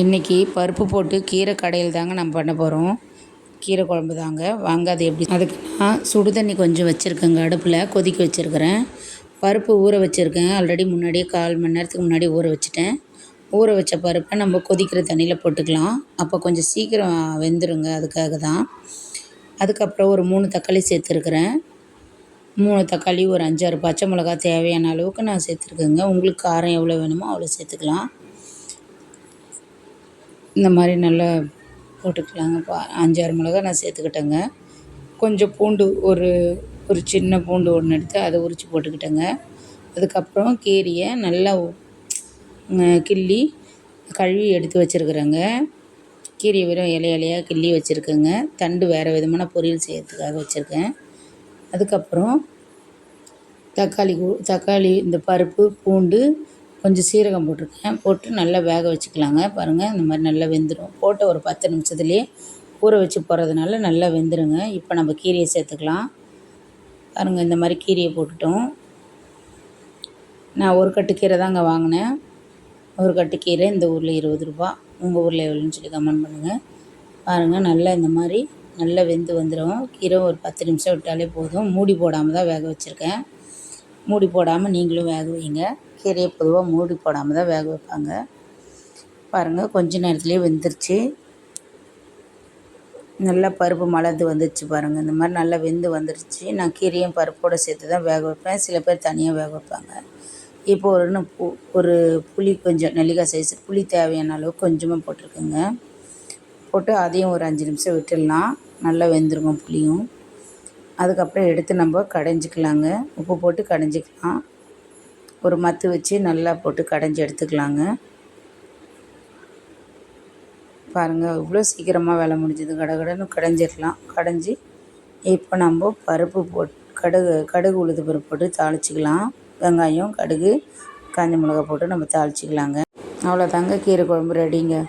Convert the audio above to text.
இன்றைக்கி பருப்பு போட்டு கீரை கடையில் தாங்க நம்ம பண்ண போகிறோம். கீரை குழம்பு தாங்க. வாங்க அது எப்படி. அதுக்கு நான் சுடு தண்ணி கொஞ்சம் வச்சுருக்கேங்க, அடுப்பில் கொதிக்க வச்சுருக்கிறேன். பருப்பு ஊற வச்சுருக்கேன் ஆல்ரெடி, முன்னாடியே 1/4 மணி நேரத்துக்கு முன்னாடி ஊற வச்சுட்டேன். ஊற வச்ச பருப்பை நம்ம கொதிக்கிற தண்ணியில் போட்டுக்கலாம். அப்போ கொஞ்சம் சீக்கிரம் வெந்துடுங்க, அதுக்காக தான். அதுக்கப்புறம் ஒரு 3 தக்காளி சேர்த்துருக்குறேன். 3 தக்காளி, ஒரு 5-6 பச்சை மிளகா தேவையான அளவுக்கு நான் சேர்த்துருக்கேங்க. உங்களுக்கு காரம் எவ்வளோ வேணுமோ அவ்வளோ சேர்த்துக்கலாம். இந்த மாதிரி நல்லா போட்டுக்கலாங்க. 5-6 மிளகா நான் சேர்த்துக்கிட்டேங்க. கொஞ்சம் பூண்டு, ஒரு ஒரு சின்ன பூண்டு ஒன்று எடுத்து அதை உரித்து போட்டுக்கிட்டேங்க. அதுக்கப்புறம் கீரையை நல்லா கிள்ளி கழுவி எடுத்து வச்சுருக்குறேங்க. கீரையை வெறும் இலையாக கிள்ளி வச்சுருக்கேங்க. தண்டு வேறு விதமான பொரியல் செய்யறதுக்காக வச்சுருக்கேன். அதுக்கப்புறம் தக்காளி, இந்த பருப்பு, பூண்டு, கொஞ்சம் சீரகம் போட்டிருக்கேன். போட்டு நல்லா வேக வச்சுக்கலாங்க. பாருங்கள், இந்த மாதிரி நல்லா வெந்துடும். போட்ட ஒரு 10 நிமிஷத்துலேயே ஊற வச்சு போடுறதுனால நல்லா வெந்துடுங்க. இப்போ நம்ம கீரையை சேர்த்துக்கலாம். பாருங்கள், இந்த மாதிரி கீரையை போட்டுட்டோம். நான் ஒரு கட்டு கீரை தாங்க வாங்கினேன். ஒரு கட்டு கீரை இந்த ஊரில் 20 ரூபா. உங்கள் ஊரில் எவ்வளோன்னு சொல்லி கமெண்ட் பண்ணுங்கள். பாருங்கள், நல்லா இந்த மாதிரி நல்லா வெந்து வந்துடும். கீரை ஒரு 10 நிமிஷம் விட்டாலே போதும். மூடி போடாமல் தான் வேக வச்சுருக்கேன். மூடி போடாமல் நீங்களும் வேக வைங்க. கீரையை பொதுவாக மூடி போடாமல் தான் வேக வைப்பாங்க. பாருங்கள், கொஞ்ச நேரத்துலேயே வெந்துருச்சு. நல்லா பருப்பு மலர்ந்து வந்துடுச்சு பாருங்கள். இந்த மாதிரி நல்லா வெந்து வந்துடுச்சு. நான் கீரையும் பருப்போடு சேர்த்து தான் வேக வைப்பேன். சில பேர் தனியாக வேக வைப்பாங்க. இப்போ ஒரு புளி, கொஞ்சம் நெல்லிக்காய் சைஸ் புளி தேவையான அளவு கொஞ்சமாக போட்டிருக்கேங்க. போட்டு அதையும் ஒரு 5 நிமிஷம் விட்டுடலாம். நல்லா வெந்துருங்க புளியும். அதுக்கப்புறம் எடுத்து நம்ம கடைஞ்சிக்கலாங்க. உப்பு போட்டு கடைஞ்சிக்கலாம். ஒரு மத்து வச்சு நல்லா போட்டு கடைஞ்சி எடுத்துக்கலாங்க. பாருங்கள், இவ்வளோ சீக்கிரமாக வேலை முடிஞ்சது. கடகடன்னு கடைஞ்சிடலாம். கடைஞ்சி இப்போ நம்ம பருப்பு கடுகு உளுந்து பருப்பு போட்டு தாளிச்சிக்கலாம். வெங்காயம், கடுகு, காஞ்ச மிளகா போட்டு நம்ம தாளிச்சிக்கலாங்க. அவ்வளோதாங்க, கீரை குழம்பு ரெடிங்க.